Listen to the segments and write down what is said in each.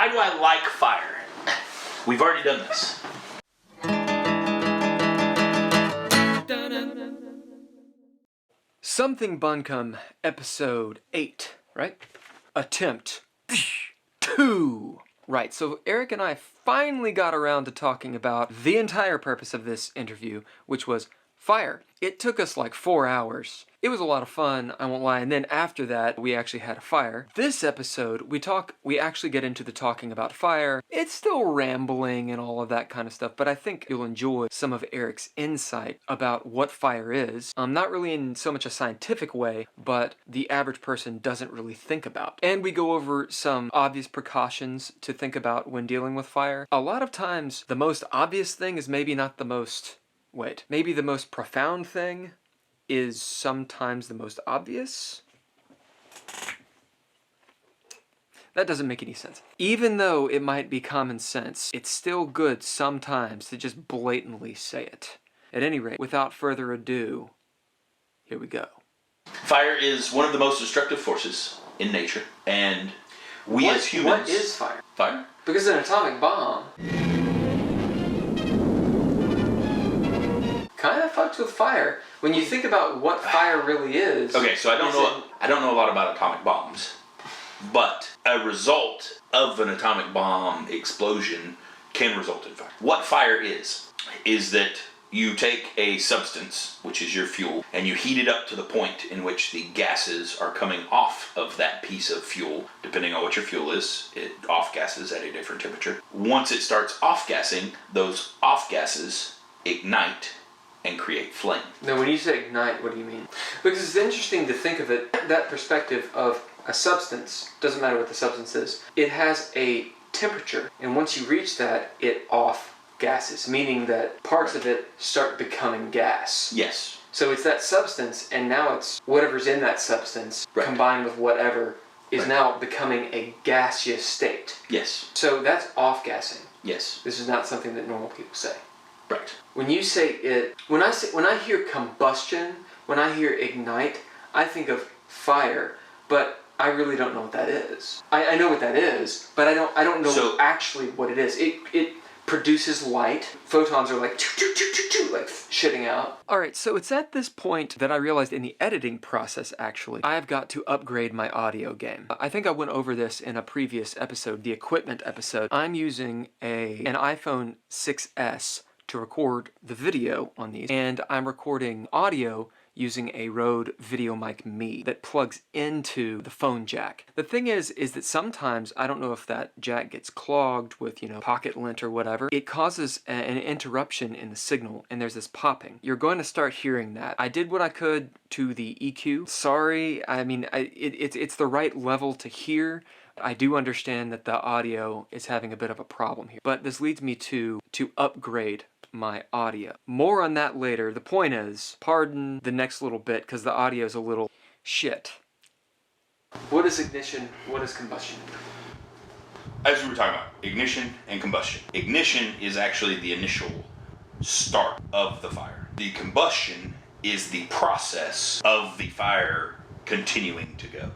Why do I like fire? We've already done this. Something Bunkum, episode 8, right? Attempt 2. Right, so Erik and I finally got around to talking about the entire purpose of this interview, which was fire. It took us like 4 hours. It was a lot of fun, I won't lie, and then after that, we actually had a fire. This episode, we actually get into the talking about fire. It's still rambling and all of that kind of stuff, but I think you'll enjoy some of Erik's insight about what fire is. Not really in so much a scientific way, but the average person doesn't really think about. And we go over some obvious precautions to think about when dealing with fire. A lot of times, the most obvious thing is maybe not the most... maybe the most profound thing is sometimes the most obvious? That doesn't make any sense. Even though it might be common sense, it's still good sometimes to just blatantly say it. At any rate, without further ado, here we go. Fire is one of the most destructive forces in nature, and we as humans... What is fire? Fire? Because an atomic bomb... kind of fucks with fire. When you think about what fire really is... Okay, so I don't know a lot about atomic bombs, but a result of an atomic bomb explosion can result in fire. What fire is that you take a substance, which is your fuel, and you heat it up to the point in which the gases are coming off of that piece of fuel. Depending on what your fuel is, it off-gasses at a different temperature. Once it starts off-gassing, those off-gases ignite and create flame. Now, when you say ignite, what do you mean? Because it's interesting to think of it, that perspective of a substance, doesn't matter what the substance is, it has a temperature, and once you reach that, it off-gasses, meaning that parts of it start becoming gas. Yes. So it's that substance, and now it's whatever's in that substance, right, combined with whatever, is right, now becoming a gaseous state. Yes. So that's off-gassing. Yes. This is not something that normal people say. Right. When you say it, when I hear combustion, when I hear ignite, I think of fire, but I really don't know what that is. I know what that is, but I don't know actually what it is. It produces light. Photons are like like shitting out. Alright, so it's at this point that I realized in the editing process, actually, I've got to upgrade my audio game. I think I went over this in a previous episode, the equipment episode. I'm using an iPhone 6S to record the video on these, and I'm recording audio using a Rode VideoMic Me that plugs into the phone jack. The thing is that sometimes, I don't know if that jack gets clogged with, pocket lint or whatever, it causes an interruption in the signal, and there's this popping. You're going to start hearing that. I did what I could to the EQ. Sorry, I mean, it's the right level to hear. I do understand that the audio is having a bit of a problem here, but this leads me to upgrade my audio. More on that later. The point is, pardon the next little bit because the audio is a little shit. What is ignition? What is combustion? As we were talking about, ignition and combustion. Ignition is actually the initial start of the fire. The combustion is the process of the fire continuing to go.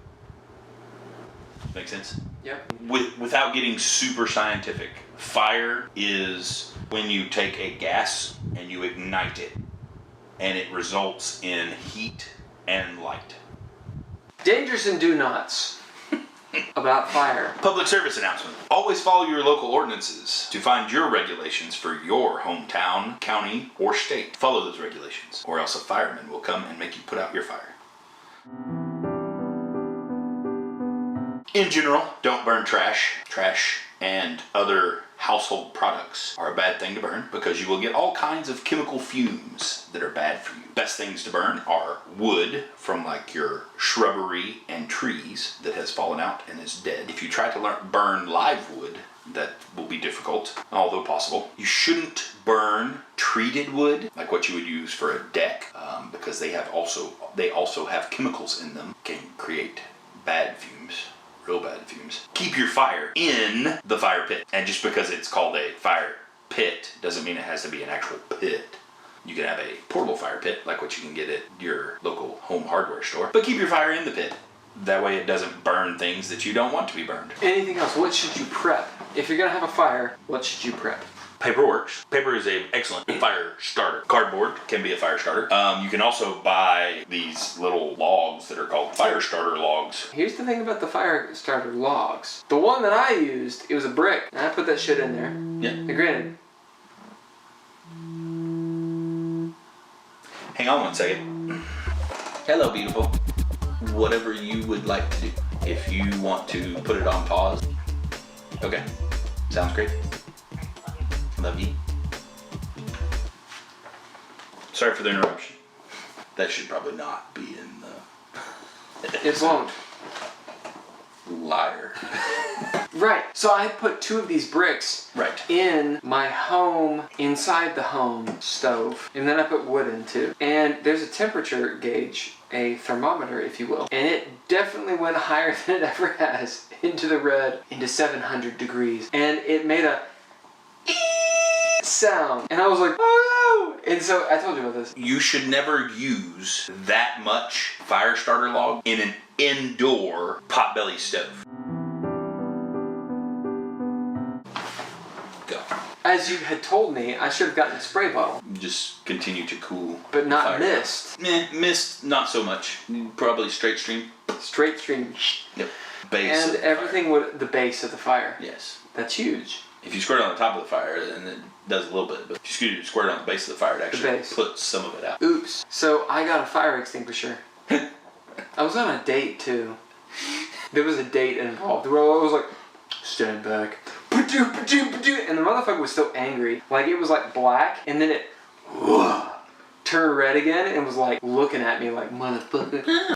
Make sense? Yep. Without getting super scientific, fire is when you take a gas and you ignite it, and it results in heat and light. Dangers and do-nots about fire. Public service announcement. Always follow your local ordinances to find your regulations for your hometown, county, or state. Follow those regulations, or else a fireman will come and make you put out your fire. In general, don't burn trash. Trash and other household products are a bad thing to burn because you will get all kinds of chemical fumes that are bad for you. Best things to burn are wood from like your shrubbery and trees that has fallen out and is dead. If you try to burn live wood, that will be difficult, although possible. You shouldn't burn treated wood, like what you would use for a deck, because they also have chemicals in them, can create bad fumes. Real bad fumes. Keep your fire in the fire pit. And just because it's called a fire pit doesn't mean it has to be an actual pit. You can have a portable fire pit, like what you can get at your local home hardware store. But keep your fire in the pit. That way it doesn't burn things that you don't want to be burned. Anything else? What should you prep if you're gonna have a fire, what should you prep? Paper works. Paper is an excellent fire starter. Cardboard can be a fire starter. You can also buy these little logs that are called fire starter logs. Here's the thing about the fire starter logs. The one that I used, it was a brick, and I put that shit in there. Yeah. Now, granted. Hang on one second. Hello, beautiful. Whatever you would like to do. If you want to put it on pause. Okay. Sounds great. Love you. Sorry for the interruption. That should probably not be in the... It won't. Liar. Right. So I put 2 of these bricks in my home, inside the home stove. And then I put wood in too. And there's a temperature gauge, a thermometer if you will. And it definitely went higher than it ever has. Into the red, into 700 degrees. And it made a sound. And I was like, oh no! And so I told you about this. You should never use that much fire starter log in an indoor potbelly stove. Go. As you had told me, I should have gotten a spray bottle. Just continue to cool. But not mist. Mist, not so much. Probably straight stream. Straight stream. Yep. Base. And everything would the base of the fire. Yes. That's huge. If you squirt it on the top of the fire, then it does a little bit. But if you squirt it on the base of the fire, it actually puts some of it out. Oops. So I got a fire extinguisher. I was on a date too. There was a date involved where I was like, stand back. And the motherfucker was so angry. Like it was like black and then it turned red again and was like looking at me like, motherfucker.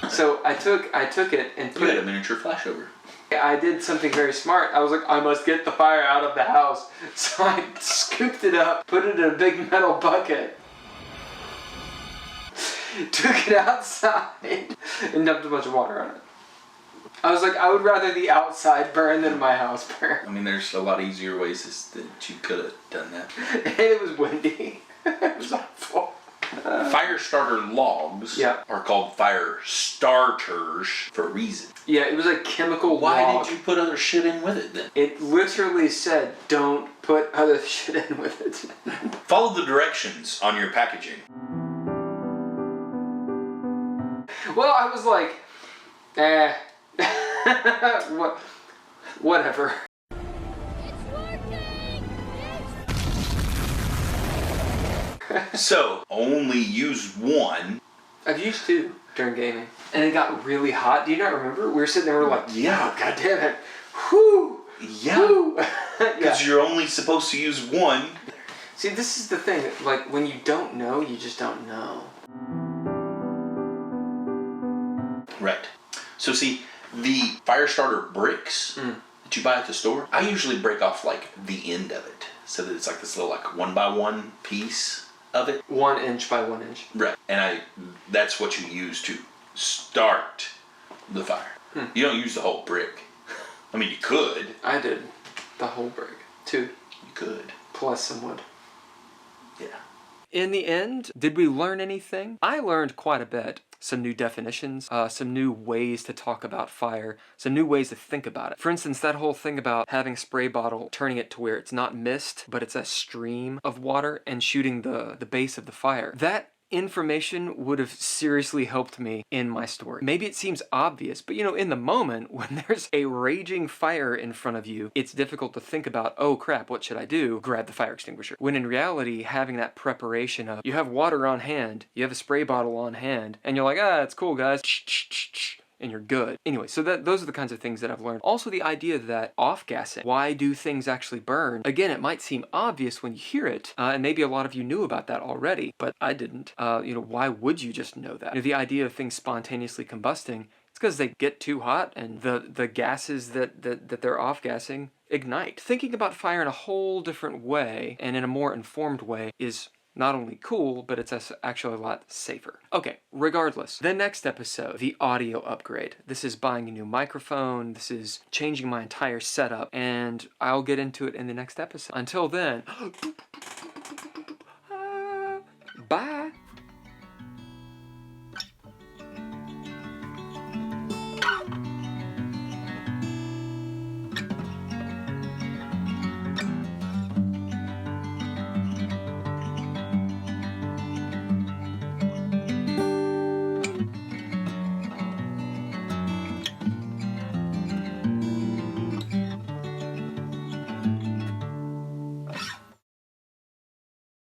So I took it and put You had a miniature flashover. I did something very smart. I was like, I must get the fire out of the house. So I scooped it up, put it in a big metal bucket, took it outside, and dumped a bunch of water on it. I was like, I would rather the outside burn than my house burn. I mean, there's a lot easier ways that you could have done that. And it was windy. It was awful. Fire starter logs are called fire starters for a reason. Yeah, it was a chemical Why log. did you put other shit in with it then? It literally said, don't put other shit in with it. Follow the directions on your packaging. Well, I was like, whatever. So, only use one. I've used 2 during gaming. And it got really hot. Do you not remember? We were sitting there, we were like, yeah, god damn it. Whoo! Yeah. Because you're only supposed to use one. See, this is the thing. Like, when you don't know, you just don't know. Right. So see, the fire starter bricks that you buy at the store, I usually break off like the end of it. So that it's like this little like 1x1 piece of it. 1 inch by 1 inch. Right. And that's what you use to start the fire. You don't use the whole brick. I mean, you could. I did. The whole brick. 2. You could. Plus some wood. Yeah. In the end, did we learn anything? I learned quite a bit. Some new definitions, some new ways to talk about fire, some new ways to think about it. For instance, that whole thing about having a spray bottle, turning it to where it's not mist, but it's a stream of water and shooting the base of the fire. That information would have seriously helped me in my story. Maybe it seems obvious, but in the moment when there's a raging fire in front of you, it's difficult to think about, oh crap, what should I do? Grab the fire extinguisher. When in reality, having that preparation of, you have water on hand, you have a spray bottle on hand, and you're like, it's cool guys, and you're good. Anyway, so those are the kinds of things that I've learned. Also the idea that off-gassing, why do things actually burn? Again, it might seem obvious when you hear it, and maybe a lot of you knew about that already, but I didn't. Why would you just know that? The idea of things spontaneously combusting, it's because they get too hot and the gases that they're off-gassing ignite. Thinking about fire in a whole different way and in a more informed way is not only cool, but it's actually a lot safer. Okay, regardless, the next episode, the audio upgrade. This is buying a new microphone, this is changing my entire setup, and I'll get into it in the next episode. Until then,